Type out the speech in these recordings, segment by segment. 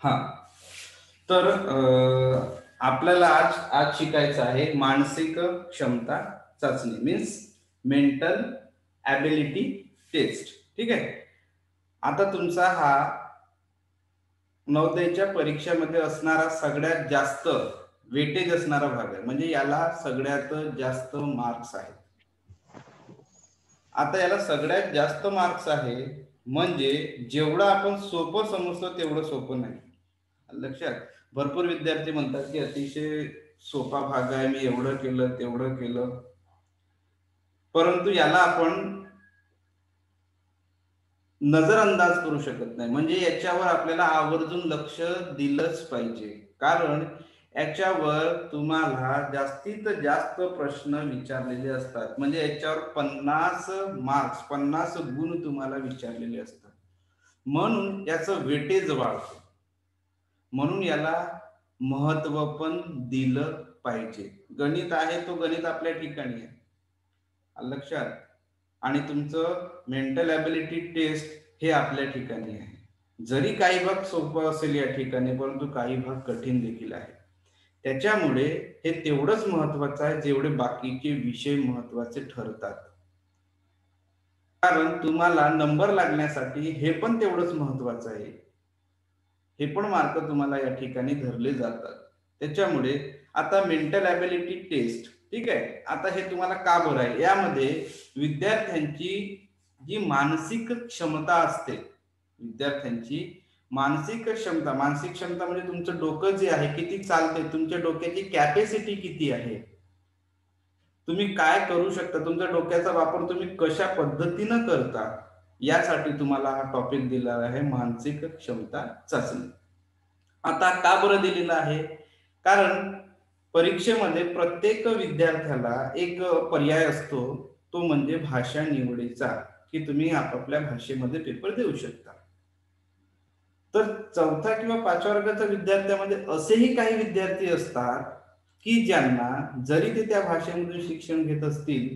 हा, तर आपल्याला आज आज शिकायचं आहे मानसिक क्षमता चाचणी, मीन्स मेंटल ॲबिलिटी टेस्ट. ठीक आहे. आता तुमचा हा नवोदयच्या परीक्षेमध्ये असणारा सगळ्यात जास्त वेटेज असणारा भाग आहे, म्हणजे याला सगळ्यात जास्त मार्क्स आहेत. आता याला सगळ्यात जास्त मार्क्स आहे म्हणजे जेवढं आपण सोपं समजतो तेवढं सोपं नाही. लक्षात. भरपूर विद्यार्थी म्हणतात की अतिशय सोपा भाग आहे, मी एवढं केलं तेवढं केलं, परंतु याला आपण नजरअंदाज करू शकत नाही. म्हणजे याच्यावर आपल्याला आवर्जून लक्ष दिलंच पाहिजे, कारण याच्यावर तुम्हाला जास्तीत जास्त प्रश्न विचारलेले असतात. म्हणजे याच्यावर 50 मार्क्स, 50 गुण तुम्हाला विचारलेले असतात, म्हणून याचं वेटेज वाढतं. म्हणून याला महत्व पण दिलं पाहिजे. गणित आहे तो गणित आपल्या ठिकाणी आहे, लक्षात. आणि तुमचं मेंटल ॲबिलिटी टेस्ट हे आपल्या ठिकाणी आहे. जरी काही भाग सोपं असेल या ठिकाणी, परंतु काही भाग कठीण देखील आहे. त्याच्यामुळे हे तेवढंच महत्वाचं आहे जेवढे बाकीचे विषय महत्वाचे ठरतात. कारण तुम्हाला नंबर लागण्यासाठी हे पण तेवढंच महत्वाचं आहे. हे पण मार्क तुम्हाला या ठिकाणी धरले जातात. त्याच्यामुळे आता मेंटल ॲबिलिटी टेस्ट, ठीक आहे. आता हे तुम्हाला का बरं आहे, यामध्ये विद्यार्थ्यांची जी मानसिक क्षमता असते, विद्यार्थ्यांची मानसिक क्षमता म्हणजे तुमचं डोकं जे आहे किती चालते, तुमच्या डोक्याची कॅपॅसिटी किती आहे, तुम्ही काय करू शकता, तुमच्या डोक्याचा वापर तुम्ही कशा पद्धतीनं करता, यासाठी तुम्हाला हा टॉपिक दिला आहे, मानसिक क्षमता चाचणी. आता का बरं दिलेलं आहे, कारण परीक्षेमध्ये प्रत्येक विद्यार्थ्याला एक पर्याय असतो, तो म्हणजे भाषा निवडीचा, की तुम्ही आपापल्या भाषेमध्ये पेपर देऊ शकता. तर चौथा किंवा पाचव्या वर्गाच्या विद्यार्थ्यामध्ये असेही काही विद्यार्थी असतात की ज्यांना जरी ते त्या भाषेमधून शिक्षण घेत असतील,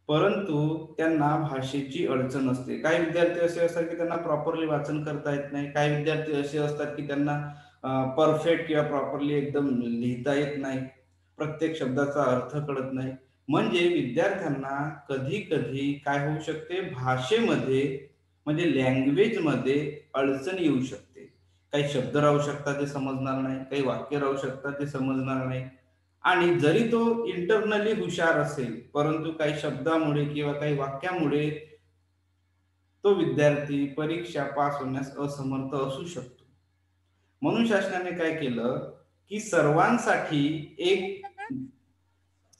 परंतु त्यांना भाषेची अडचण असते. काही विद्यार्थी असे असतात की त्यांना प्रॉपरली वाचन करता येत नाही. काही विद्यार्थी असे असतात की त्यांना परफेक्ट किंवा प्रॉपरली एकदम लिहिता येत नाही. प्रत्येक शब्दाचा अर्थ कळत नाही. म्हणजे विद्यार्थ्यांना कधी-कधी काय होऊ शकते, भाषेमध्ये म्हणजे लँग्वेजमध्ये अडचण येऊ शकते. काही शब्द राहू शकतात ते समजणार नाही, काही वाक्य राहू शकतात ते समजणार नाही. आणि जरी तो इंटरनली हुशार असेल, परंतु काही शब्दामुळे किंवा काही वाक्यामुळे तो विद्यार्थी परीक्षा पास होण्यास असमर्थ असू शकतो. म्हणून शासनाने काय केलं, की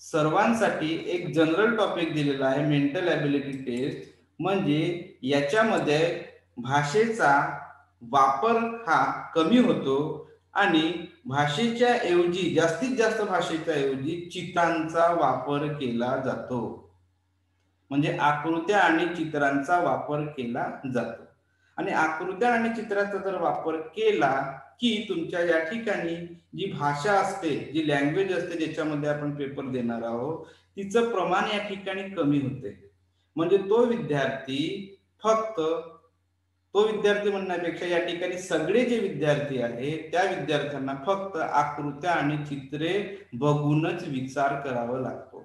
सर्वांसाठी एक जनरल टॉपिक दिलेला आहे, मेंटल ॲबिलिटी टेस्ट. म्हणजे याच्यामध्ये भाषेचा वापर हा कमी होतो आणि भाषेच्या ऐवजी, जास्तीत जास्त भाषेच्या ऐवजी चित्रांचा वापर केला जातो. म्हणजे आकृत्या आणि चित्रांचा वापर केला जातो. आणि आकृत्या आणि चित्राचा जर वापर केला की तुमच्या या ठिकाणी जी भाषा असते, जी लँग्वेज असते ज्याच्यामध्ये आपण पेपर देणार आहोत, तिचं प्रमाण या ठिकाणी कमी होते. म्हणजे फक्त तो विद्यार्थी म्हणण्यापेक्षा या ठिकाणी सगळे जे विद्यार्थी आहेत त्या विद्यार्थ्यांना फक्त आकृत्या आणि चित्रे बघूनच विचार करावा लागतो.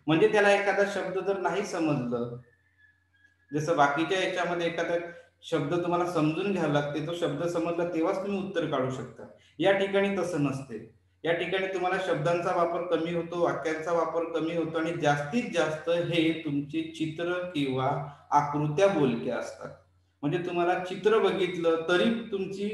म्हणजे त्याला एखादा शब्द जर नाही समजलं, जसं बाकीच्या याच्यामध्ये एखादा शब्द तुम्हाला समजून घ्यावा लागते, तो शब्द समजला तेव्हाच तुम्ही उत्तर काढू शकता. या ठिकाणी तसं नसते. या ठिकाणी तुम्हाला शब्दांचा वापर कमी होतो, वाक्यांचा वापर कमी होतो आणि जास्तीत जास्त हे तुमचे चित्र किंवा आकृत्या बोलक्या असतात. म्हणजे तुम्हाला चित्र बघितलं तरी तुमची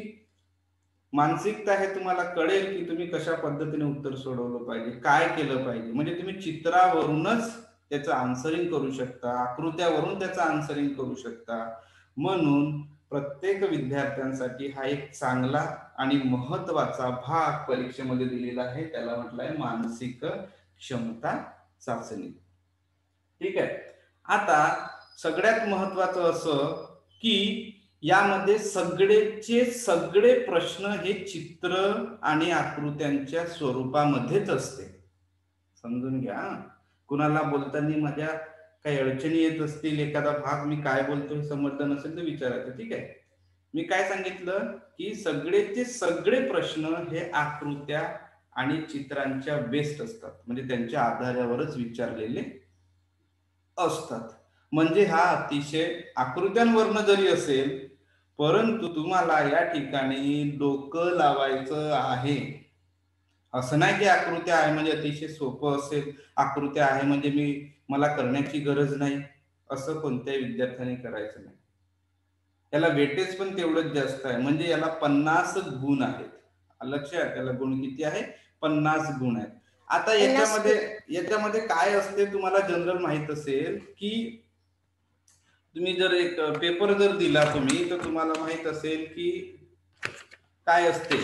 मानसिकता हे तुम्हाला कळेल की तुम्ही कशा पद्धतीने उत्तर सोडवलं पाहिजे, काय केलं पाहिजे. म्हणजे तुम्ही चित्रावरूनच त्याचं आन्सरिंग करू शकता, आकृत्यावरून त्याचं आन्सरिंग करू शकता. म्हणून प्रत्येक विद्यार्थ्यांसाठी हा एक चांगला आणि महत्वाचा भाग परीक्षेमध्ये दिलेला आहे. त्याला म्हटलंय मानसिक क्षमता चाचणी. ठीक आहे. आता सगळ्यात महत्वाचं असं की यामध्ये सगळेचे सगळे प्रश्न हे चित्र आणि आकृत्यांच्या स्वरूपामध्येच असते. समजून घ्या. कुणाला बोलताना माझ्या काही अडचणी येत असतील, एखादा भाग मी काय बोलतोय समजलं नसेल तर विचारायचं, ठीक आहे. मी काय सांगितलं की सगळेचे सगळे प्रश्न हे आकृत्या आणि चित्रांच्या बेस्ड असतात, म्हणजे त्यांच्या आधारावरच विचारलेले असतात. म्हणजे हा अतिशय आकृत्यांवरनं जरी असेल, परंतु तुम्हाला या ठिकाणी डोकं लावायचं आहे. असं नाही की आकृत्या आहे म्हणजे अतिशय सोपं असेल, आकृत्या आहे म्हणजे मला करण्याची गरज नाही, असं कोणत्याही विद्यार्थ्यांनी करायचं नाही. याला वेटेज पण तेवढंच जास्त आहे, म्हणजे याला 50 गुण आहेत. लक्षात, त्याला गुण किती आहे? 50 गुण आहेत. आता याच्यामध्ये काय असते तुम्हाला जनरल माहित असेल की तुम्ही जर एक पेपर जर दिला तुम्ही, तर तुम्हाला माहित असेल की काय असते.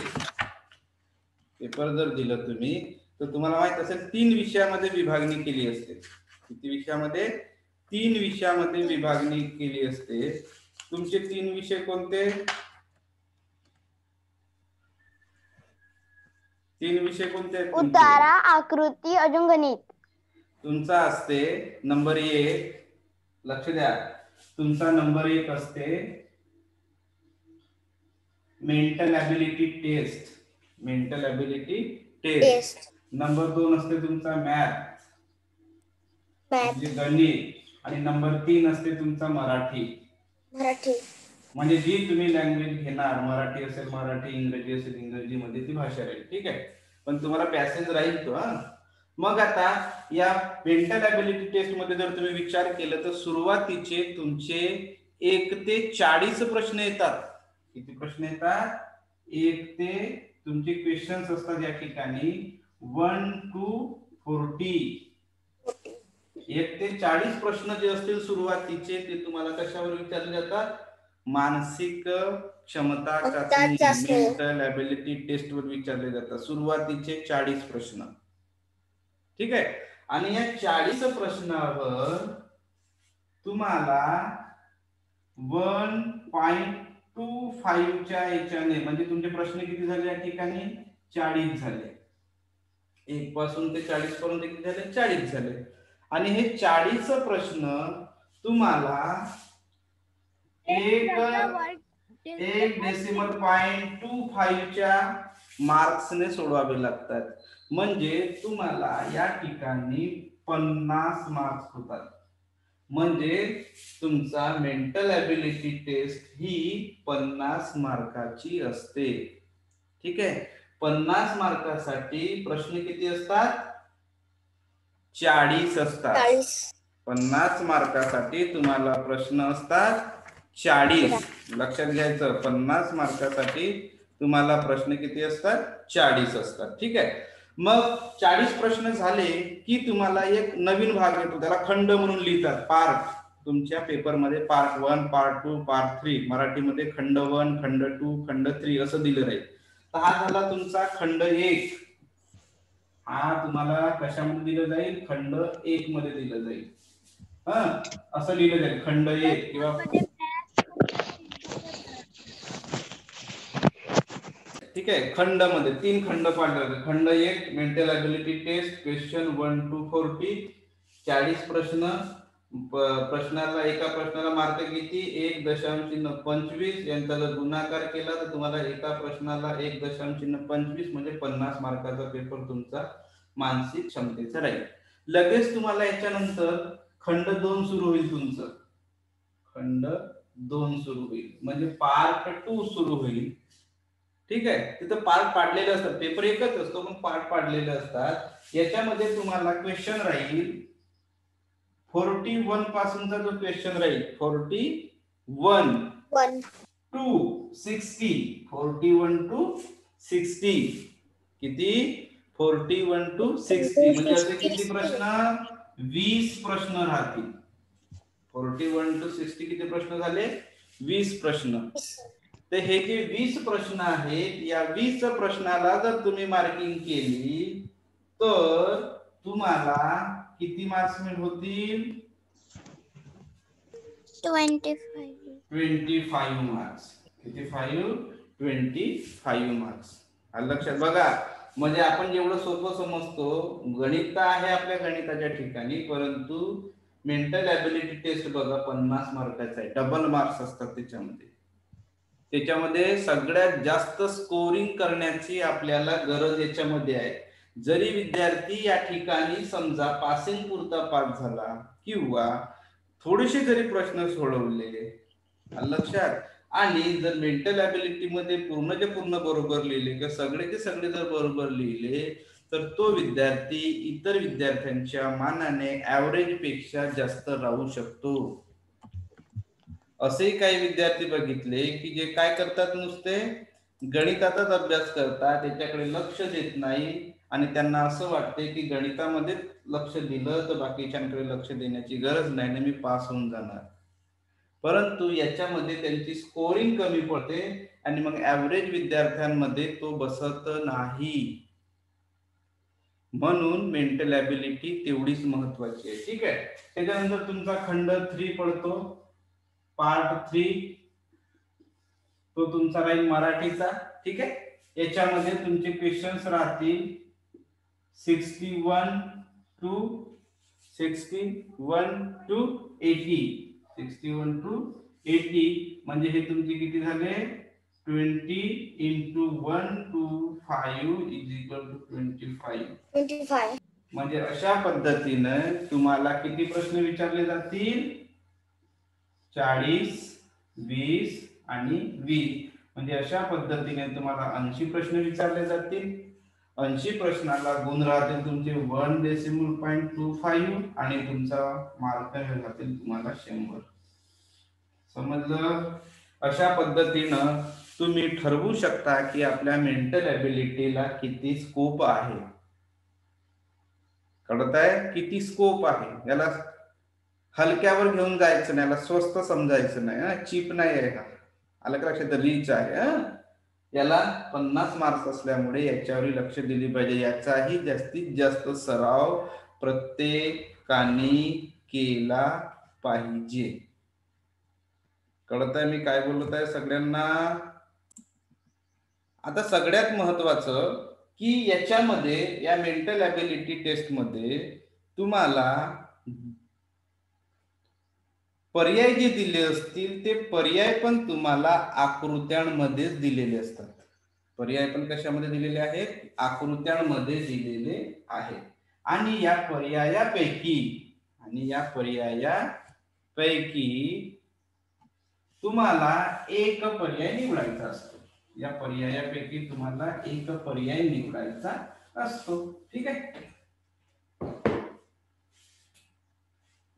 पेपर जर दिलं तुम्ही तर तुम्हाला माहित असेल 3 विषयामध्ये विभागणी केली असते. किती विषयामध्ये? 3 विषयामध्ये विभागणी केली असते. तुमचे 3 विषय कोणते? 3 विषय कोणते आहेत तुमचे? उतारा, आकृती, अजून गणित. तुमचा असते नंबर 1, लक्ष द्या, तुमचा नंबर 1 असते mental ability test. Mental ability test. Number 2 असते तुमचा मॅथ, म्हणजे गणित. आणि नंबर 3 असते तुमचा मराठी. म्हणजे जी तुम्ही लँग्वेज घेणार, मराठी असेल मराठी, इंग्रजी असेल इंग्रजी मध्ये ती भाषा राहील. ठीक आहे, पण तुम्हाला पॅसेज राहील तो. मग आता या मेंटल ॲबिलिटी टेस्ट मध्ये जर तुम्ही विचार केलं तर सुरुवातीचे तुमचे 1 ते 40 प्रश्न येतात. किती प्रश्न येतात? 1 ते तुमचे क्वेश्चन्स असतात या ठिकाणी 1 to 40. 1 ते 40 प्रश्न जे असतील सुरुवातीचे ते तुम्हाला कशावर विचारले जातात? मानसिक क्षमता चाचणी, मेंटल ॲबिलिटी टेस्ट वर विचारले जातात सुरुवातीचे 40 प्रश्न. ठीक आहे, आणि या 40 प्रश्नावर तुम्हाला 1.25 च्या याच्याने, म्हणजे तुमचे प्रश्न किती झाले या ठिकाणी? 40 झाले. 1 पासून ते 40 पर्यंत किती झाले? 40 झाले. आणि हे 40 प्रश्न तुम्हाला एक 1.25 च्या मार्क्सने सोडवावे लागतात. म्हणजे तुम्हाला या ठिकाणी 50 मार्क्स होतात. म्हणजे तुमचा मेंटल ॲबिलिटी टेस्ट ही 50 मार्काची असते. ठीक आहे, 50 मार्कासाठी प्रश्न किती असतात? 40 असतात. 50 मार्कासाठी तुम्हाला प्रश्न असतात 40. लक्षात घ्यायचं, 50 मार्कासाठी तुम्हाला प्रश्न किती असतात? 40 असतात. ठीक आहे, मग 40 प्रश्न झाले की तुम्हाला एक नवीन भाग येतो, त्याला खंड म्हणून लिहितात. पार्ट, तुमच्या पेपरमध्ये पार्ट 1, पार्ट 2, पार्ट 3. मराठीमध्ये खंड 1, खंड 2, खंड 3 असं दिलं राहील. तर हा झाला तुमचा खंड 1. हा तुम्हाला कशामध्ये दिलं जाईल? खंड 1 मध्ये दिलं जाईल. असं लिहिलं जाईल खंड 1. किंवा ठीक आहे, खंड मध्ये 3 खंड पाडले जातात. खंड 1 mental ability test, question 1 to 40, 40 प्रश्न. प्रश्नाला, एका प्रश्नाला मार्क किती? 1.25. यांचा जर गुणाकार केला तर तुम्हाला एका प्रश्नाला 1.25 म्हणजे 50 मार्काचा पेपर तुमचा मानसिक क्षमतेचा राहील. लगेच तुम्हाला याच्यानंतर खंड 2 सुरू होईल. तुमचं खंड 2 सुरू होईल, म्हणजे पार्ट 2 सुरू होईल. ठीक आहे, तिथं पार्ट पाडलेले असतात. पेपर एकच असतो पण पार्ट पाडलेले असतात. याच्यामध्ये तुम्हाला क्वेश्चन राहील 41 पासूनचा जो क्वेश्चन राहील 41 to 60. 41 to 60. किती? 41 to 60. म्हणजे असे किती प्रश्न? 20 प्रश्न राहतील. 41 to 60 किती प्रश्न झाले? 20 प्रश्न. तर हे जे 20 प्रश्न आहेत, या 20 प्रश्नाला जर तुम्ही मार्किंग केली तर तुम्हाला किती मार्क्स होतील? 25 मार्क्स. किती? 25 मार्क्स. लक्षात बघा, म्हणजे आपण जेवढं सोपं समजतो, गणित तर आहे आपल्या गणिताच्या ठिकाणी, परंतु मेंटल ॲबिलिटी टेस्ट बघा 50 मार्काचा आहे. डबल मार्क्स असतात त्याच्यामध्ये. त्याच्यामध्ये सगळ्यात जास्त स्कोरिंग करण्याची आपल्याला गरज याच्यामध्ये आहे. जरी विद्यार्थी या ठिकाणी समजा पासिंग पुरता पास झाला किंवा थोडेसे जरी प्रश्न सोडवले लक्षात, आणि जर मेंटल ॲबिलिटी मध्ये पूर्णचे पूर्ण बरोबर लिहिले किंवा सगळेचे सगळे जर बरोबर लिहिले तर तो विद्यार्थी इतर विद्यार्थ्यांच्या मानाने ऍव्हरेज पेक्षा जास्त राहू शकतो. असेही काही विद्यार्थी बघितले की जे काय करतात, नुसते गणिताचाच अभ्यास करतात, त्याच्याकडे लक्ष देत नाही आणि त्यांना असं वाटते की गणितामध्ये लक्ष दिलं तर बाकीच्यांकडे लक्ष देण्याची गरज नाही आणि मी पास होऊन जाणार. परंतु याच्यामध्ये त्यांची स्कोरिंग कमी पडते आणि मग ऍव्हरेज विद्यार्थ्यांमध्ये तो बसत नाही. म्हणून मेंटल ॲबिलिटी तेवढीच महत्वाची आहे. ठीक आहे. त्याच्यानंतर तुमचा खंड 3 पडतो, पार्ट 3, तो तुमचा राहील मराठीचा. ठीक आहे. याच्यामध्ये तुमचे क्वेश्चन्स राहतील 61 to 80. 61 to 80 म्हणजे हे तुमचे किती झाले, 20 into 1 to 5 is equal to 25. म्हणजे अशा पद्धतीनं तुम्हाला किती प्रश्न विचारले जातील, 40, 20 आणि 20. म्हणजे अशा पद्धतीने तुम्हाला 80 प्रश्न विचारले जातील. 80 प्रश्नाला गुण राहतील तुमचे 1.25 आणि तुमचा मार्क राहतील तुम्हाला 100. समजलं? अशा पद्धतीनं तुम्ही ठरवू शकता की आपल्या मेंटल ॲबिलिटीला किती स्कोप आहे. कळत आहे? किती स्कोप आहे. याला हलक्यावर घेऊन जायचं नाही, याला स्वस्त समजायचं नाही, चीप नाही आहे. हा आलं का लक्षात? रीच आहे. याला 50 मार्क्स असल्यामुळे याच्यावर लक्ष दिली पाहिजे. याचाही जास्तीत जास्त सराव प्रत्येकाने केला पाहिजे. कळत आहे मी काय बोलत आहे सगळ्यांना? आता सगळ्यात महत्वाचं की याच्यामध्ये या मेंटल ॲबिलिटी टेस्ट मध्ये तुम्हाला पर्याय जे दिले असतील ते पर्याय पण तुम्हाला आकृत्यांमध्येच दिलेले असतात. पर्याय पण कशामध्ये दिलेले आहेत? आकृत्यांमध्ये दिलेले आहेत. आणि या पर्यायापैकी तुम्हाला एक पर्याय निवडायचा असतो. या पर्यायापैकी तुम्हाला एक पर्याय निवडायचा असतो. ठीक आहे.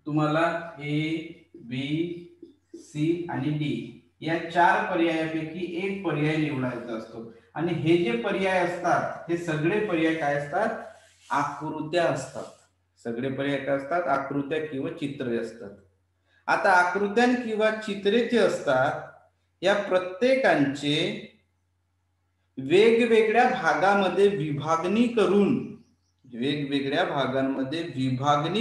तुम्हाला ए, बी, सी आणि डी या 4 पर्यायापैकी एक पर्याय निवडायचा असतो. आणि हे जे पर्याय असतात हे सगळे पर्याय काय असतात? आकृत्या असतात. सगळे पर्याय काय असतात? आकृत्या किंवा चित्रे असतात. आता आकृत्या किंवा चित्रे जे असतात या प्रत्येकांचे वेगवेगळ्या भागामध्ये विभागणी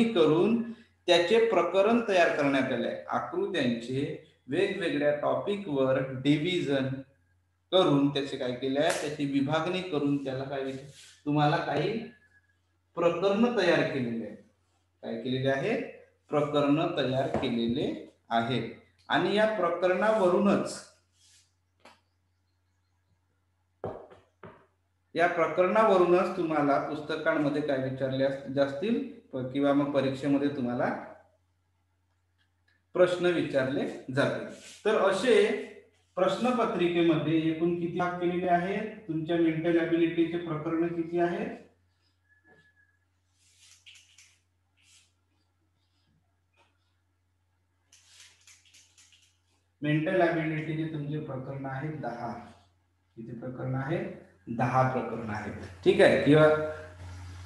करून त्याचे प्रकरण तयार करण्यात आले. आकृत्यांचे वेगवेगळ्या टॉपिकवर डिव्हिजन करून त्याचे काय केले आहे? त्याची विभागणी करून त्याला काय तुम्हाला काही प्रकरण तयार केलेले आहेत. काय केलेले आहेत? प्रकरण तयार केलेले आहेत. आणि या प्रकरणावरूनच तुम्हाला पुस्तकांमध्ये काय विचारले जातील किंवा मग परीक्षेमध्ये तुम्हाला प्रश्न विचारले जातील. तर असे प्रश्नपत्रिकेमध्ये एकूण किती भाग केलेले आहेत? तुमच्या मेंटल ॲबिलिटीचे प्रकरण किती आहेत? मेंटल ॲबिलिटीचे तुमचे प्रकरण आहेत 10. किती प्रकरण आहेत? 10 प्रकरण आहेत. ठीक आहे. किंवा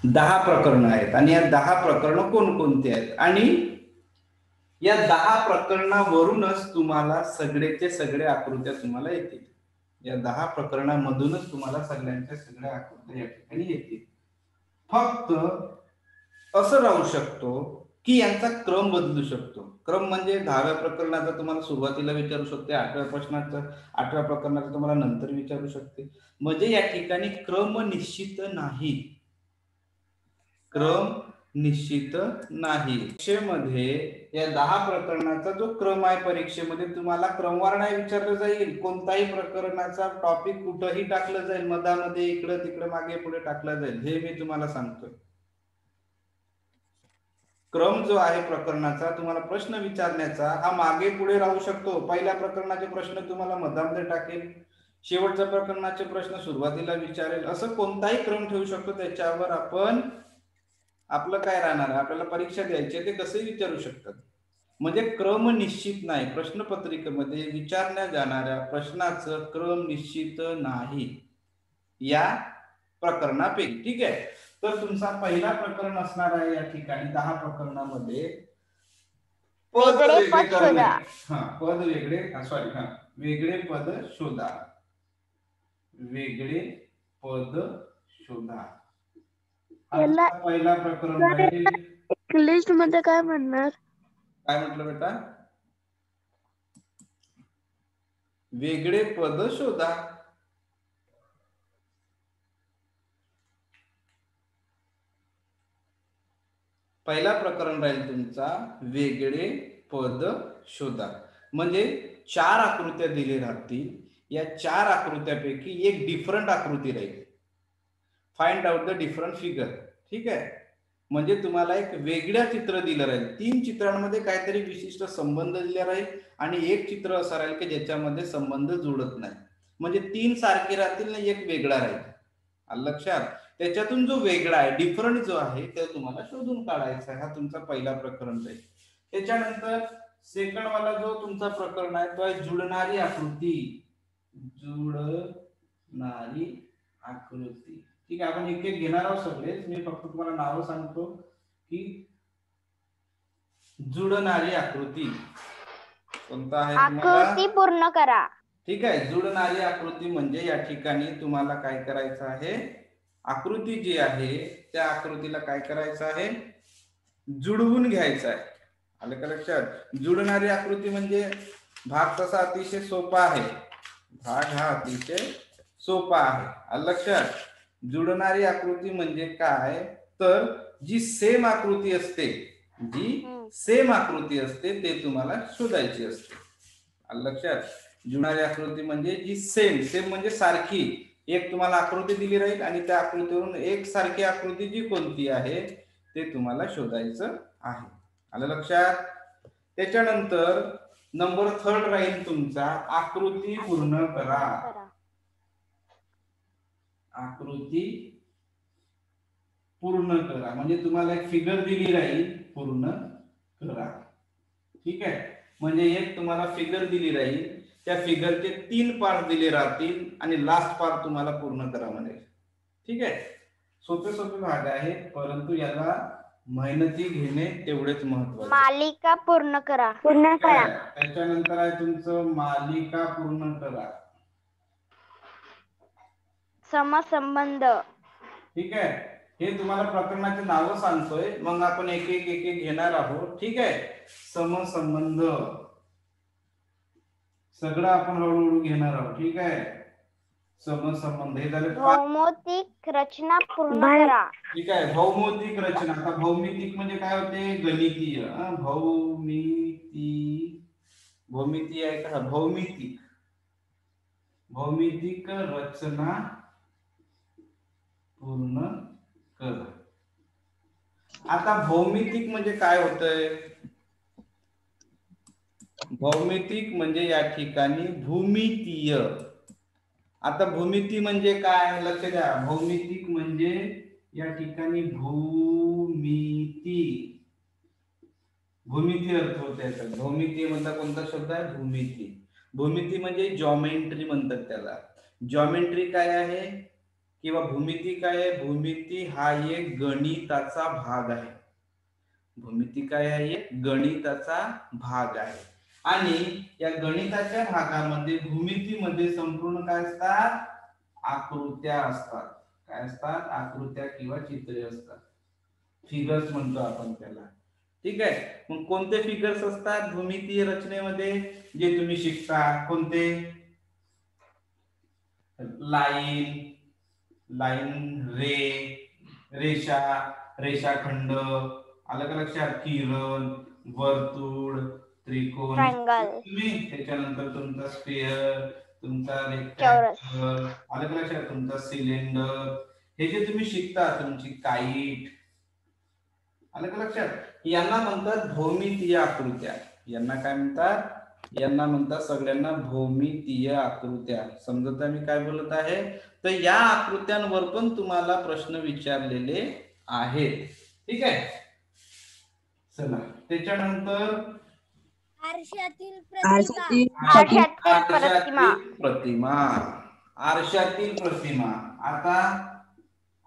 10 प्रकरण आहेत. आणि या 10 प्रकरण कोणकोणती आहेत? आणि या 10 प्रकरणावरूनच तुम्हाला सगळेचे सगळे आकृत्या तुम्हाला येतील. या 10 प्रकरणामधूनच तुम्हाला सगळ्यांच्या सगळ्या आकृत्या या ठिकाणी येतील. फक्त असं राहू शकतो की यांचा क्रम बदलू शकतो. क्रम म्हणजे 10व्या प्रकरणाचा तुम्हाला सुरुवातीला विचारू शकते, 8व्या प्रकरणाचा तुम्हाला नंतर विचारू शकते. म्हणजे या ठिकाणी क्रम निश्चित नाही. क्रम निश्चित नाही. परीक्षेमध्ये या 10 प्रकरणाचा जो क्रम आहे, परीक्षेमध्ये तुम्हाला क्रमवार नाही विचारलं जाईल. कोणताही प्रकरणाचा टॉपिक कुठंही टाकलं जाईल, मधामध्ये इकडं तिकडं मागे पुढे टाकलं जाईल, हे मी तुम्हाला सांगतोय. क्रम जो आहे प्रकरणाचा, तुम्हाला प्रश्न विचारण्याचा हा मागे पुढे राहू शकतो. पहिल्या प्रकरणाचे प्रश्न तुम्हाला मधामध्ये टाकेल, शेवटच्या प्रकरणाचे प्रश्न सुरुवातीला विचारेल, असं कोणताही क्रम ठेवू शकतो. त्याच्यावर आपण आपलं काय राहणार आहे, आपल्याला परीक्षा द्यायची आहे, ते कसे विचारू शकतात. म्हणजे क्रम निश्चित नाही. प्रश्नपत्रिकेमध्ये विचारल्या जाणाऱ्या प्रश्नाचं क्रम निश्चित नाही या प्रकरणापैकी. ठीक आहे. तर तुमचा पहिला प्रकरण असणार आहे या ठिकाणी 10 प्रकरणामध्ये पद वेगळे वेगळे पद करणे. शोधा. पद वेगळे, वेगळे पद शोधा. वेगळे पद शोधा. याला पहिला प्रकरण राहील. इंग्लिश मध्ये काय म्हणणार? काय म्हटलं बेटा? वेगळे पद शोधा. पहिला प्रकरण राहील तुमचा वेगळे पद शोधा. म्हणजे 4 आकृत्या दिले राहतील. या 4 आकृत्यापैकी एक डिफरंट आकृती राहील. Find out the different figure. ठीक आहे. म्हणजे तुम्हाला एक वेगळं चित्र दिलं राहील. 3 चित्रांमध्ये काहीतरी विशिष्ट संबंध दिला राहील आणि एक चित्र असं राहील की ज्याच्यामध्ये संबंध जुळत नाही. म्हणजे 3 सारखे राहतील आणि एक वेगळा राहील. आलं लक्षात? त्याच्यातून जो वेगळा आहे, डिफरंट जो आहे, ते तुम्हाला शोधून काढायचा आहे. हा तुमचा पहिला प्रकरण राहील. त्याच्यानंतर सेकंड वाला जो तुमचा प्रकरण आहे तो आहे जुळणारी आकृती. जुळणारी आकृती. ठीक आहे. आपण एक एक घेणार आहोत सगळे. मी फक्त तुम्हाला नाव सांगतो की जुळणारी आकृती कोणता आहे तुम्हाला? आकृती पूर्ण करा. ठीक आहे. जुळणारी आकृती म्हणजे या ठिकाणी तुम्हाला काय करायचं आहे, आकृती जी आहे त्या आकृतीला काय करायचं आहे, जुळवून घ्यायचं आहे. आलं का लक्षात? जुळणारी आकृती म्हणजे भाग तसा अतिशय सोपा आहे. भाग हा अतिशय सोपा आहे. आलं लक्षात? जुळणारी आकृती म्हणजे काय, तर जी सेम आकृती असते, ते तुम्हाला शोधायची असते. आलं लक्षात? जुळणारी आकृती म्हणजे जी सेम म्हणजे सारखी. एक तुम्हाला आकृती दिली राहील आणि त्या आकृतीवरून एक सारखी आकृती जी कोणती आहे ते तुम्हाला शोधायचं आहे. आलं लक्षात? त्याच्यानंतर नंबर 3 राहील तुमचा आकृती पूर्ण करा. आकृती पूर्ण करा म्हणजे तुम्हाला एक फिगर दिली राहील, पूर्ण करा. ठीक आहे. म्हणजे एक तुम्हाला फिगर दिली राहील, त्या फिगरचे 3 पार्ट दिले राहतील आणि लास्ट पार्ट तुम्हाला पूर्ण करा म्हणेल. ठीक आहे. सोपे भाग आहे, परंतु याला मेहनती घेणे तेवढेच महत्त्वाचे. मालिका पूर्ण करा. त्याच्यानंतर आहे तुमचं मालिका पूर्ण करा. समसंबंध. ठीक आहे. हे तुम्हाला प्रकरणाचे नाव सांगतोय, मग आपण एक एक घेणार आहोत. ठीक आहे. समसंबंध सगळं आपण हळूहळू घेणार आहोत. ठीक आहे. समसंबंध हे झाले. भौमितिक रचना पूर्ण करा. ठीक आहे. भौमितिक रचना. आता भौमितिक म्हणजे काय होते, गणितीय. भौमितीय आहे का? भौमितिक रचना पूर्ण कर. आता भौमितिक म्हणजे काय होतंय, भौमितिक म्हणजे या ठिकाणी भूमितीय. आता भूमिती म्हणजे काय, लक्ष द्या. भौमितिक म्हणजे या ठिकाणी भूमिती अर्थ होते याचा. भौमिती म्हणता कोणता शब्द आहे, भूमिती. भूमिती म्हणजे जॉमेट्री म्हणतात त्याला. जॉमेट्री काय आहे किंवा भूमिती काय आहे? भूमिती हा एक गणिताचा भाग आहे. भूमिती काय आहे? गणिताचा भाग आहे. आणि या गणिताच्या भागामध्ये भूमितीमध्ये संपूर्ण काय असतात, आकृत्या असतात. काय असतात? आकृत्या किंवा चित्रे असतात. फिगर्स म्हणतो आपण त्याला. ठीक आहे. मग कोणते फिगर्स असतात भूमितीय रचनेमध्ये, जे तुम्ही शिकता? कोणते? लाईन, रेषा, रेषाखंड, आलं का लक्षात, किरण, वर्तुळ, त्रिकोण, ट्रायंगल, तुम्ही त्याच्यानंतर तुमचा स्फिअर, तुमचा चौरस, रेक्टँगल, आलं का लक्षात, तुमचा सिलेंडर, हे जे तुम्ही शिकता, तुमची काईट, आलं का लक्षात, यांना म्हणतात भौमितीय आकृत्या. यांना काय म्हणतात? यांना म्हणतात सगळ्यांना भौमितीय आकृत्या. समजत आहे मी काय बोलत आहे? तर या आकृत्यांवर पण तुम्हाला प्रश्न विचारलेले आहेत. ठीक आहे. चला त्याच्यानंतर आरशातील आरशातील प्रतिमा. आरशातील प्रतिमा. आता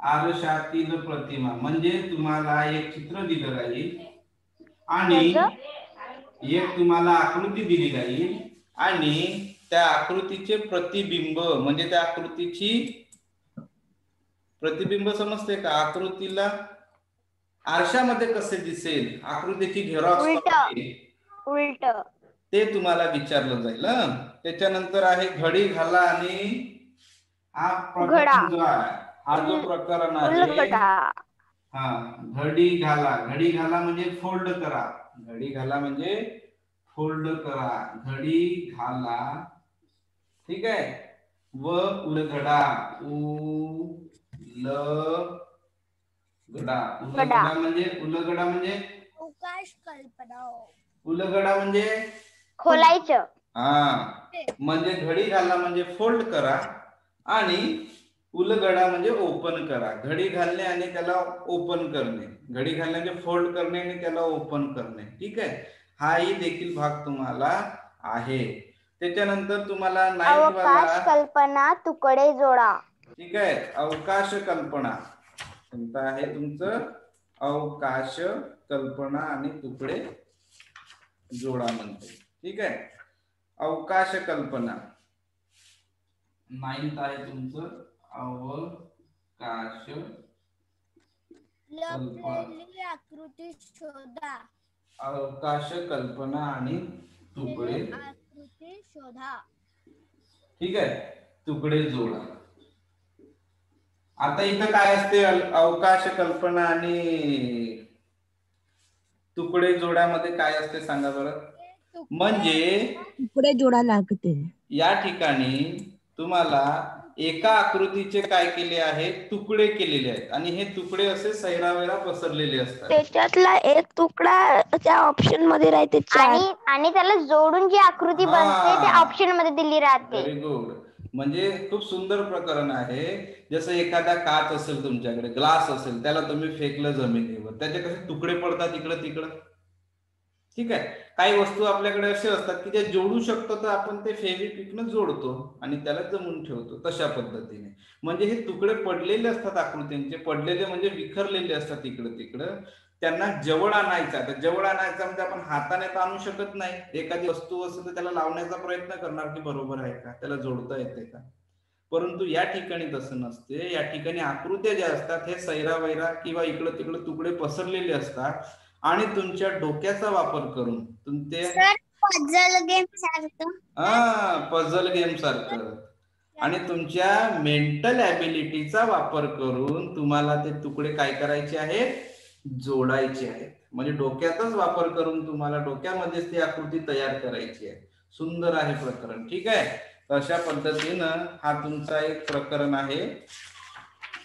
आरशातील प्रतिमा म्हणजे तुम्हाला एक चित्र दिलं जाईल आणि एक तुम्हाला आकृती दिली जाईल आणि त्या आकृतीचे प्रतिबिंब म्हणजे त्या आकृतीची प्रतिबिंब समजते का? आकृतीला आरशामध्ये कसे दिसेल, आकृतीची झेरॉक्स उलट ते तुम्हाला विचारलं जाईल. त्याच्यानंतर आहे घडी घाला आणि हा प्रकरण जो आहे, हा जो प्रकरण आहे, हा घडी घाला. घडी घाला म्हणजे फोल्ड करा. घडी घाला म्हणजे फोल्ड करा. घडी घाला. ठीक आहे. व उलगडा. उलगडा म्हणजे अवकाश कल्पना. उलगडा म्हणजे खोलायचं. म्हणजे घडी घाला म्हणजे फोल्ड करा आणि उलगडा म्हणजे ओपन करा. घडी घालणे आणि त्याला ओपन करणे. घडी घालणे म्हणजे फोल्ड करणे आणि त्याला ओपन करणे. ठीक आहे. हाही देखील भाग तुम्हाला आहे. त्याच्यानंतर तुम्हाला अवकाश कल्पना तुकडे जोडा. ठीक आहे. अवकाश कल्पना कोणतं आहे तुमचं? अवकाश कल्पना आणि तुकडे जोडा म्हणते. ठीक आहे. अवकाश कल्पना 9th आहे तुमचं अवकाश लपलेली आकृती शोधा. अवकाश कल्पना आणि तुकडे आकृती शोधा. ठीक आहे. तुकडे जोडा. आता इथं काय असते? अवकाश कल्पना आणि तुकडे जोड्यामध्ये काय असते सांगा बरं? म्हणजे तुकडे जोडा लागते. या ठिकाणी तुम्हाला एका आकृतीचे काय केले आहे? तुकडे केलेले आहेत आणि हे तुकडे असे सैरावैरा पसरलेले असतात. त्याच्यातला एक तुकडा त्या ऑप्शन मध्ये राहते आणि त्याला जोडून जी आकृती बनते ते ऑप्शन मध्ये दिली राहते. Very good. म्हणजे खूप सुंदर प्रकरण आहे. जसं एखादा काच असेल तुमच्याकडे, ग्लास असेल, त्याला तुम्ही फेकलं जमिनीवर, त्याचे कसे तुकडे पडतात इकडं तिकडं. ठीक आहे. काही वस्तू आपल्याकडे असे असतात की ते जोडू शकतो, तर आपण ते फेविक्विकनं जोडतो आणि त्याला जमून ठेवतो. तशा पद्धतीने म्हणजे हे तुकडे पडलेले असतात आकृतींचे. पडलेले म्हणजे विखरलेले असतात इकडं तिकडं. त्यांना जवळ आणायचा. तर जवळ आणायचा म्हणजे आपण हाताने तर आणू शकत नाही. एखादी वस्तू असेल तर त्याला लावण्याचा प्रयत्न करणार की बरोबर आहे का, त्याला जोडता येते का. परंतु या ठिकाणी तसं नसते. या ठिकाणी आकृत्या ज्या असतात हे सैरावैरा किंवा इकडं तिकडं तुकडे पसरलेले असतात आणि तुमच्या डोक्याचा वापर करून पझल गेम सारखं. पझल गेम सारखं आणि तुमच्या मेंटल ॲबिलिटीचा वापर करून तुम्हाला ते तुकडे काय करायचे आहेत? जोडायचे आहेत. म्हणजे डोक्याचाच वापर करून तुम्हाला डोक्यामध्येच ती आकृती तयार करायची आहे. सुंदर आहे प्रकरण. ठीक आहे. अशा पद्धतीनं हा तुमचा एक प्रकरण आहे.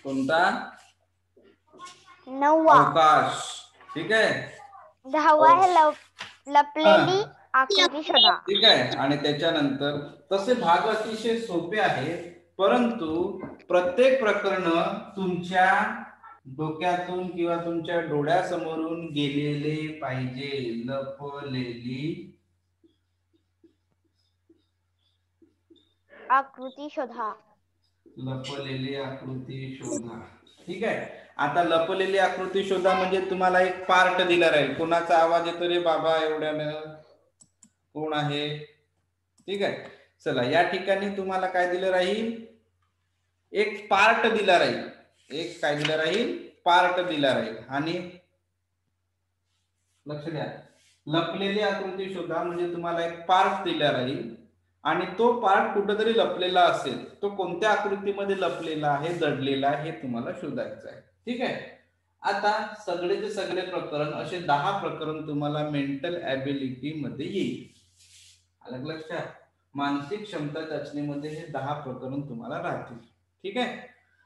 कोणता? 9वा. अवकाश. ठीक आहे. 10वा आहे लपलेली आकृती शोधा. ठीक आहे. आणि त्याच्यानंतर तसे भाग अतिशय सोपे आहेत, परंतु प्रत्येक प्रकरण तुमच्या डोक्यातून किंवा तुमच्या डोळ्यासमोरून गेलेले पाहिजे. लपलेली आकृती शोधा. लपलेली आकृती शोधा. ठीक आहे. आता लपलेली आकृती शोधा म्हणजे तुम्हाला एक पार्ट दिला राहील. कोणाचा आवाज येतो रे बाबा एवढ्यानं? कोण आहे? ठीक आहे. चला या ठिकाणी तुम्हाला काय दिलं राहील? एक पार्ट दिला राहील. एक काय दिला राहील? पार्ट दिला राहील. आणि लक्ष द्या, लपलेली आकृती शोधा म्हणजे तुम्हाला एक पार्ट दिला राहील आणि तो पार्ट कुठेतरी लपलेला असेल. तो कोणत्या आकृतीमध्ये लपलेला आहे, दडलेला आहे, हे तुम्हाला शोधायचं आहे. ठीक आहे. आता सगळेचे सगळे प्रकरण असे 10 प्रकरण तुम्हाला मेंटल ॲबिलिटी मध्ये येईल. आलं लक्षात? मानसिक क्षमता चाचणीमध्ये हे 10 प्रकरण तुम्हाला राहतील. ठीक आहे.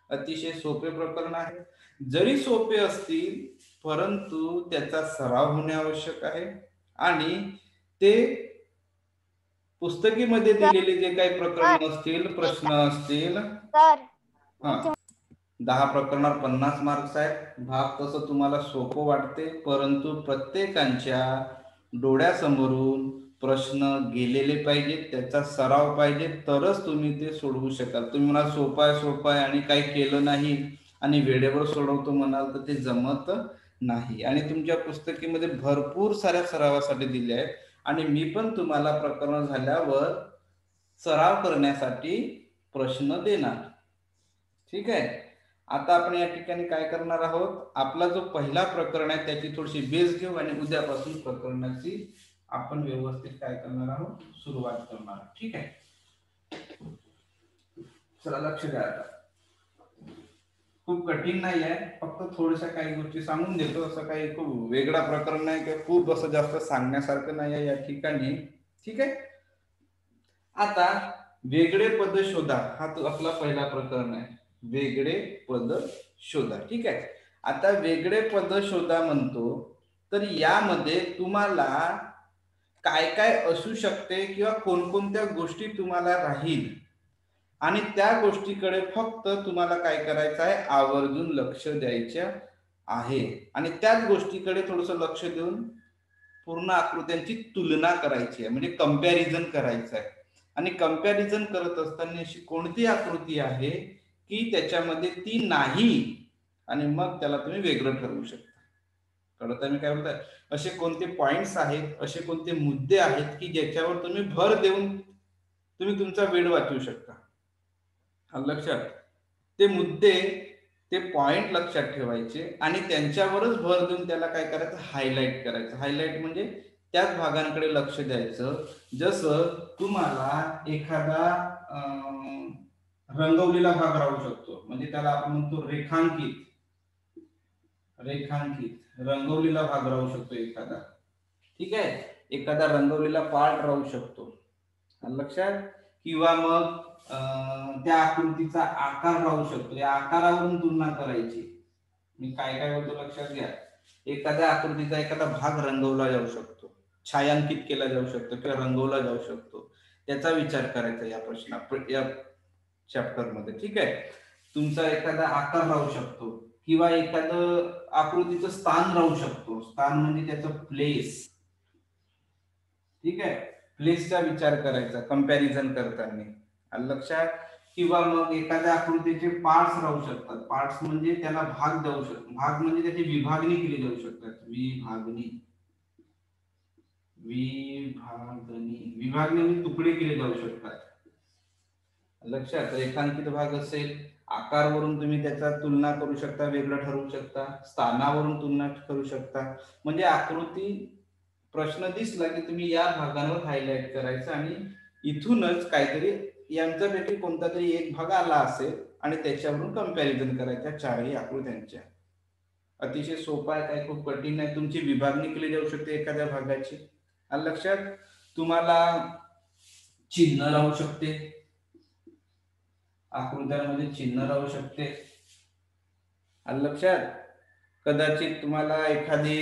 अतिशय सोपे प्रकरण आहे. जरी सोपे असतील परंतु त्याचा सराव होणे आवश्यक आहे आणि ते पुस्तकीमध्ये दिलेले जे काही प्रकरण असतील, प्रश्न असतील, सर 10 प्रकरणावर 50 मार्क्स आहेत. भाग तसं तुम्हाला सोपं वाटते परंतु प्रत्येकांच्या डोळ्यासमोरून प्रश्न गेलेले पाहिजेत, त्याचा सराव पाहिजे, तरच तुम्ही ते सोडवू शकाल. तुम्ही म्हणाल सोपा आहे आणि काही केलं नाही आणि वेळेवर सोडवतो म्हणाल तर ते जमत नाही. आणि तुमच्या पुस्तकीमध्ये भरपूर साऱ्या सरावासाठी दिले आहेत आणि मी पण तुम्हाला प्रकरण झाल्यावर सराव करण्यासाठी प्रश्न देणार. ठीक आहे. आता आपण या ठिकाणी काय करणार आहोत, आपला जो पहिला प्रकरण आहे त्याची थोडीशी बेस घेऊ आणि उद्यापासून प्रकरणाची आपण व्यवस्थित काय करणार आहोत, सुरुवात करणार. ठीक आहे. चला लक्ष द्या. आता खूप कठीण नाही आहे, फक्त थोड्याशा काही गोष्टी सांगून देतो. असं काही खूप वेगळा प्रकरण नाही किंवा खूप असं जास्त सांगण्यासारखं नाही आहे या ठिकाणी. ठीक आहे. आता वेगळे पद शोधा हा तो आपला पहिला प्रकरण आहे. वेगळे पद शोधा. ठीक आहे. आता वेगळे पद शोधा म्हणतो तर यामध्ये तुम्हाला काय काय असू शकते किंवा कोणकोणत्या गोष्टी तुम्हाला राहील आणि त्या गोष्टीकडे फक्त तुम्हाला काय करायचं आहे, आवर्जून लक्ष द्यायचं आहे आणि त्याच गोष्टीकडे थोडंसं लक्ष देऊन पूर्ण आकृत्यांची तुलना करायची आहे, म्हणजे कंपॅरिझन करायचं आहे. आणि कंपॅरिझन करत असताना अशी कोणती आकृती आहे की त्याच्यामध्ये ती नाही आणि मग त्याला तुम्ही वेगळं ठरवू शकता. कळतं मी काय बोलताय? असे कोणते पॉइंट्स आहेत, असे कोणते मुद्दे आहेत की ज्याच्यावर तुम्ही भर देऊन तुम्ही तुमचा वेळ वाचवू शकता. लक्षात ते मुद्दे, ते पॉइंट लक्षात ठेवायचे आणि त्यांच्यावरच भर देऊन त्याला काय करायचं, हायलाइट करायचं. हायलाइट म्हणजे त्याच भागांकडे लक्ष द्यायचं. जसं तुम्हाला एखादा रंगवलेला भाग राहू शकतो, म्हणजे त्याला आपण म्हणतो रेखांकित रंगवलेला भाग राहू शकतो एखादा. ठीक आहे. एखादा रंगवलेला पार्ट राहू शकतो. लक्षात. किंवा मग त्या आकृतीचा आकार राहू शकतो. या आकारावरून तुलना करायची. मी काय काय बोलतो लक्षात घ्या. एखाद्या आकृतीचा एखादा भाग रंगवला जाऊ शकतो, छायांकित केला जाऊ शकतो किंवा रंगवला जाऊ शकतो. त्याचा विचार करायचा या चॅप्टर मध्ये. ठीक आहे. तुमचा एखादा आकार राहू शकतो किंवा एखादं आकृतीचं स्थान राहू शकतो. स्थान म्हणजे त्याचं प्लेस. ठीक आहे. प्लेसचा विचार करायचा कंपॅरिझन करताना. लक्षात. किंवा मग एखाद्या आकृतीचे पार्ट्स राहू शकतात. पार्ट्स म्हणजे त्याला भाग देऊ शकतो. भाग म्हणजे त्याची विभागणी केली जाऊ शकतात. विभागणी म्हणजे तुकडे केले जाऊ शकतात. लक्षात. रेखांकित भाग असेल, आकारवरून तुम्ही त्याचा तुलना करू शकता, वेगळं ठरवू शकता, स्थानावरून तुलना करू शकता. म्हणजे आकृती प्रश्न दिसला की तुम्ही या भागांवर हायलाइट करायचं आणि इथूनच काहीतरी यांच्यापैकी कोणता तरी एक भाग आला असेल आणि त्याच्यावरून कंपॅरिझन करायच्या चारही आकृत्यांच्या. अतिशय सोपा आहे, काही खूप कठीण नाही. तुमची विभागणी केली जाऊ शकते एखाद्या भागाची. लक्षात. तुम्हाला चिन्ह राहू शकते, आकृत्यांमध्ये चिन्ह राहू शकते. लक्षात. कदाचित तुम्हाला एखादी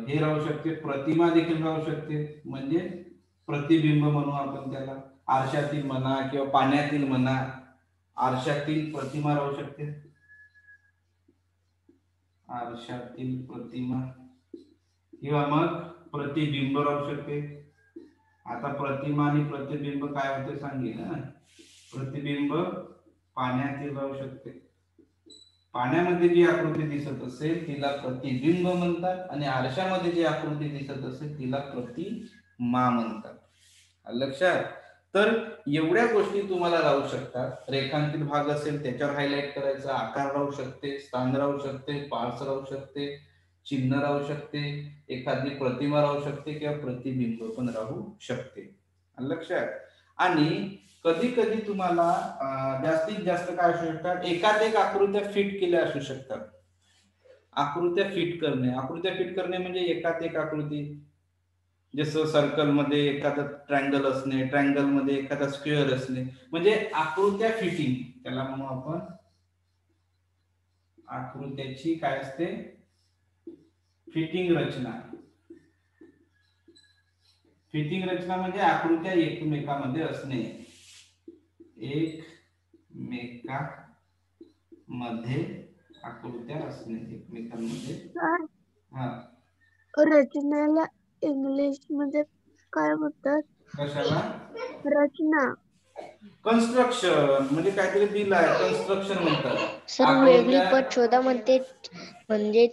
हे राहू शकते, प्रतिमा देखील राहू शकते, म्हणजे प्रतिबिंब म्हणू आपण त्याला. आरशातील म्हणा किंवा पाण्यातील म्हणा, आरशातील प्रतिमा राहू शकते. आरशातील प्रतिमा किंवा मग प्रतिबिंब राहू शकते. आता प्रतिमा आणि प्रतिबिंब काय होते सांगेल ना. प्रतिबिंब पाण्यातील राहू शकते. पाण्यामध्ये जी आकृती दिसत असेल तिला प्रतिबिंब म्हणतात आणि आरशामध्ये जी आकृती दिसत असेल तिला प्रतिमा म्हणतात. लक्षात. तर एवढ्या गोष्टी तुम्हाला राहू शकतात. रेखांकित भाग असेल त्याच्यावर हायलाइट करायचं, आकार राहू शकते, स्थान राहू शकते, पार्ट्स राहू शकते, चिन्ह राहू शकते, एखादी प्रतिमा राहू शकते किंवा प्रतिबिंब पण राहू शकते. लक्षात. आणि कधी कधी तुम्हाला जास्तीत जास्त काय असू शकतात, एकाधिक आकृत्या फिट केल्या असू शकतात. आकृत्या फिट करणे म्हणजे एकाधिक आकृती, जसं सर्कल मध्ये एखादा ट्रायंगल असणे, ट्रायंगल मध्ये एखादा स्क्वेअर असणे, म्हणजे आकृत्या फिटिंग त्याला म्हणू आपण. आकृत्याची काय असते, फिटिंग रचना. फिटिंग रचना म्हणजे आकृत्या एकमेकांमध्ये असणे, एकमेकांमध्ये आकृत्या असणे, एकमेकांमध्ये. हा, रचनेला इंग्लिश मध्ये काय म्हणतात? कशाला? रचना. कन्स्ट्रक्शन म्हणजे काहीतरी दिलं आहे, कन्स्ट्रक्शन म्हणतात. सर वेगळी पद शोधा म्हणते, म्हणजे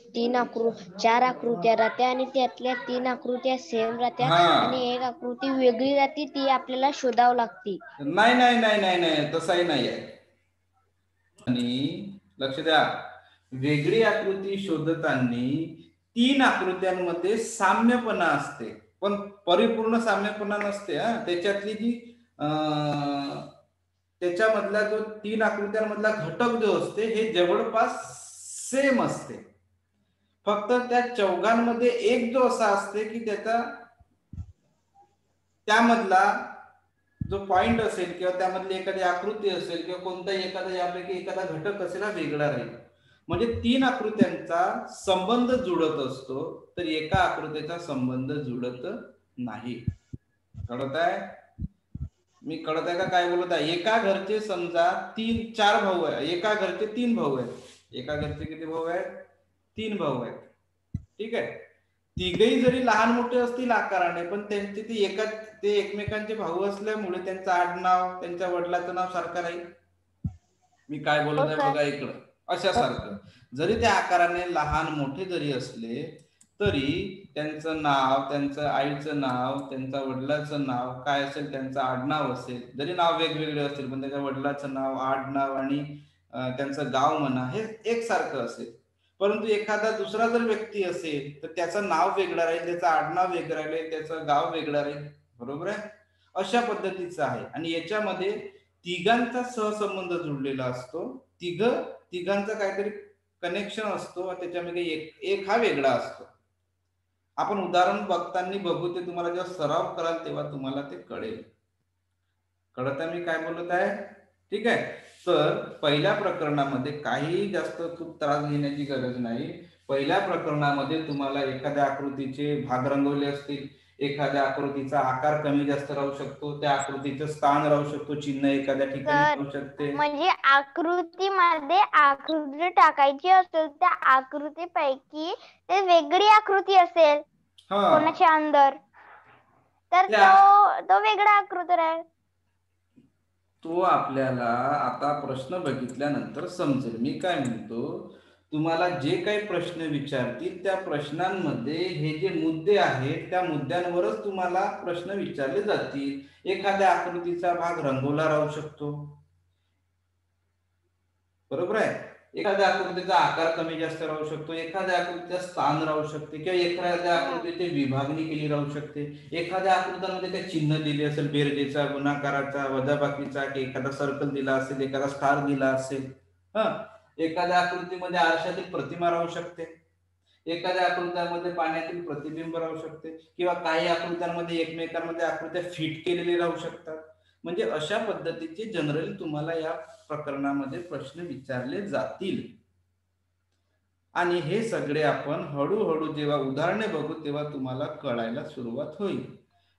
4 आकृत्या राहत्या आणि त्यातल्या 3 आकृत्या सेम राहत्या आणि एक आकृती वेगळी राहते, ती आपल्याला शोधावं लागते. नाही नाही नाही नाही नाही, तसाही नाही आहे. आणि लक्ष द्या, वेगळी आकृती शोधताना 3 आकृत्यांमध्ये साम्यपणा असते, पण परिपूर्ण साम्यपणा नसते. त्याच्यातली जी त्याच्यामधला जो 3 आकृत्यांमधला घटक जो असते हे जवळपास सेम असते. फक्त त्या चौघांमध्ये एक जो असा असते की त्यामधला जो पॉइंट असेल किंवा त्यामधली एखादी आकृती असेल किंवा कोणताही एखादा यापैकी एखादा घटक असेल हा वेगळा राहील. म्हणजे 3 आकृत्यांचा संबंध जुळत असतो, तर एका आकृतीचा संबंध जुळत नाही. कळत आहे? मी कळत आहे का काय बोलत आहे? एका घरचे समजा 4 भाऊ आहे, एका घरचे 3 भाऊ आहेत. एका घरचे किती भाऊ आहेत? 3 भाऊ आहेत. ठीक आहे. तिघही जरी लहान मोठे असतील आकाराने, पण त्यांचे ते एकमेकांचे भाऊ असल्यामुळे त्यांचं आडनाव, त्यांच्या वडिलाचं नाव सारखं राहील. मी काय बोलत आहे बघा इकडं, अशा सारखं. जरी त्या आकाराने लहान मोठे जरी असले तरी त्यांचं नाव, त्यांचं आईचं नाव, त्यांच्या वडिलाचं नाव काय असेल, त्यांचं आडनाव असेल, जरी नाव वेगवेगळे असतील पण त्याच्या वडिलाचं नाव, आडनाव आणि त्यांचं गाव म्हणा हे एकसारखं असेल. परंतु एखादा दुसरा जर व्यक्ती असेल तर त्याचं नाव वेगळं राहील, त्याचं आडनाव वेगळं राहील, त्याचं गाव वेगळं राहील. बरोबर आहे? अशा पद्धतीचं आहे. आणि याच्यामध्ये तिघांचा सहसंबंध जुळलेला असतो. तिघांचा काहीतरी कनेक्शन असतो, त्याच्यामध्ये एक हा वेगळा असतो. आपण उदाहरण बघताना बघू, ते तुम्हाला जेव्हा सराव कराल तेव्हा तुम्हाला ते कळेल. कळत आहे मी काय बोलत आहे? ठीक आहे. तर पहिल्या प्रकरणामध्ये काही जास्त खूप त्रास घेण्याची गरज नाही. पहिल्या प्रकरणामध्ये तुम्हाला एखाद्या आकृतीचे भाग रंगवले असतील, एखाद्या आकृतीचा आकार कमी जास्त राहू शकतो, त्या आकृतीचं स्थान राहू शकतो, चिन्ह एखाद्या ठिकाणी राहू शकते. म्हणजे आकृतीमध्ये आकृती टाकायची असेल, त्या आकृतीपैकी ते वेगळी आकृती असेल कोणाच्या अंदर, तर तो वेगळा आकृती राहील. तो आपल्याला आता प्रश्न बघितल्यानंतर समजेल. मी काय म्हणतो, तुम्हाला जे काही प्रश्न विचारतील त्या प्रश्नांमध्ये हे जे मुद्दे आहेत त्या मुद्द्यांवरच तुम्हाला प्रश्न विचारले जातील. एखाद्या आकृतीचा भाग रंगवला राहू शकतो, बरोबर आहे. एखाद्या आकृतीचा आकार कमी जास्त राहू शकतो, एखाद्या आकृतीचा स्थान राहू शकते किंवा एखाद्या आकृतीची विभागणी केली राहू शकते. एखाद्या आकृतीमध्ये काही चिन्ह दिले असेल, बेरजेचा, गुणाकाराचा, वजाबाकीचा, की एखादा सर्कल दिला असेल, एखादा स्टार दिला असेल. एखाद्या आकृतीमध्ये आरशातील प्रतिमा राहू शकते, एखाद्या आकृत्यामध्ये पाण्यातील प्रतिबिंब राहू शकते, किंवा काही आकृत्यांमध्ये एकमेकांमध्ये आकृत्या फिट केलेली राहू शकतात. म्हणजे अशा पद्धतीचे जनरली तुम्हाला या प्रकरणामध्ये प्रश्न विचारले जातील. आणि हे सगळे आपण हळूहळू जेव्हा उदाहरणे बघू तेव्हा तुम्हाला कळायला सुरुवात होईल.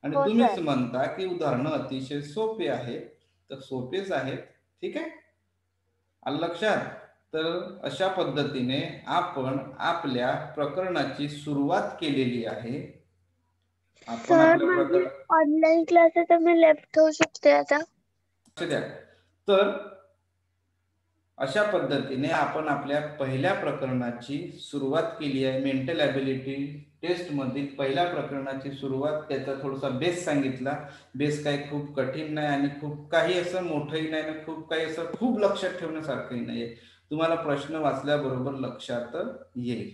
आणि तुम्हीच म्हणता की उदाहरणं अतिशय सोपे आहेत, तर सोपेच आहेत. ठीक आहे, आलं लक्षात? तर अशा पद्धतीने आपण आपल्या प्रकरणाची सुरुवात केलेली आहे. ऑनलाईन क्लासेस आम्ही लेफ्ट होऊ शकते आता. तर अशा पद्धतीने आपण आपल्या पहिल्या प्रकरणाची सुरुवात केली आहे. मेंटल ॲबिलिटी टेस्ट मधील पहिल्या प्रकरणाची सुरुवात, त्याचा थोडासा बेस सांगितला. बेस काही खूप कठीण नाही आणि खूप काही असं मोठंही नाही आणि खूप काही असं खूप लक्षात ठेवण्यासारखंही नाहीये. तुम्हाला प्रश्न वाचल्याबरोबर लक्षात येईल.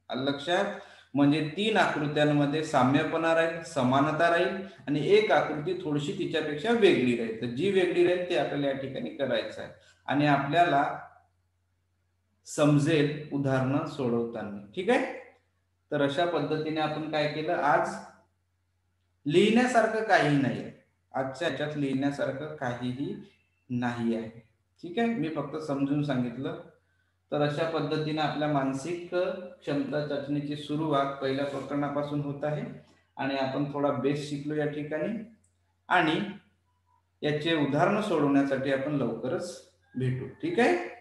लक्षात म्हणजे 3 आकृत्यांमध्ये साम्यपणा राहील, समानता राहील आणि एक आकृती थोडीशी तिच्यापेक्षा वेगळी राहील. तर जी वेगळी राहील ती आपल्याला या ठिकाणी करायचं आहे आणि आपल्याला समजेल उदाहरणं सोडवताना. ठीक आहे. तर अशा पद्धतीने आपण काय केलं, आज लिहिण्यासारखं काही नाही आहे. आजच्या ह्याच्यात लिहिण्यासारखं काहीही नाही आहे. ठीक आहे. मी फक्त समजून सांगितलं. तर अशा पद्धतीने आपल्या मानसिक क्षमता चाचणीची सुरुवात पहिल्या प्रकरणापासून होत आहे आणि आपण थोडा बेस शिकलो या ठिकाणी आणि याचे उदाहरणं सोडवण्यासाठी आपण लवकरच भेटू. ठीक आहे.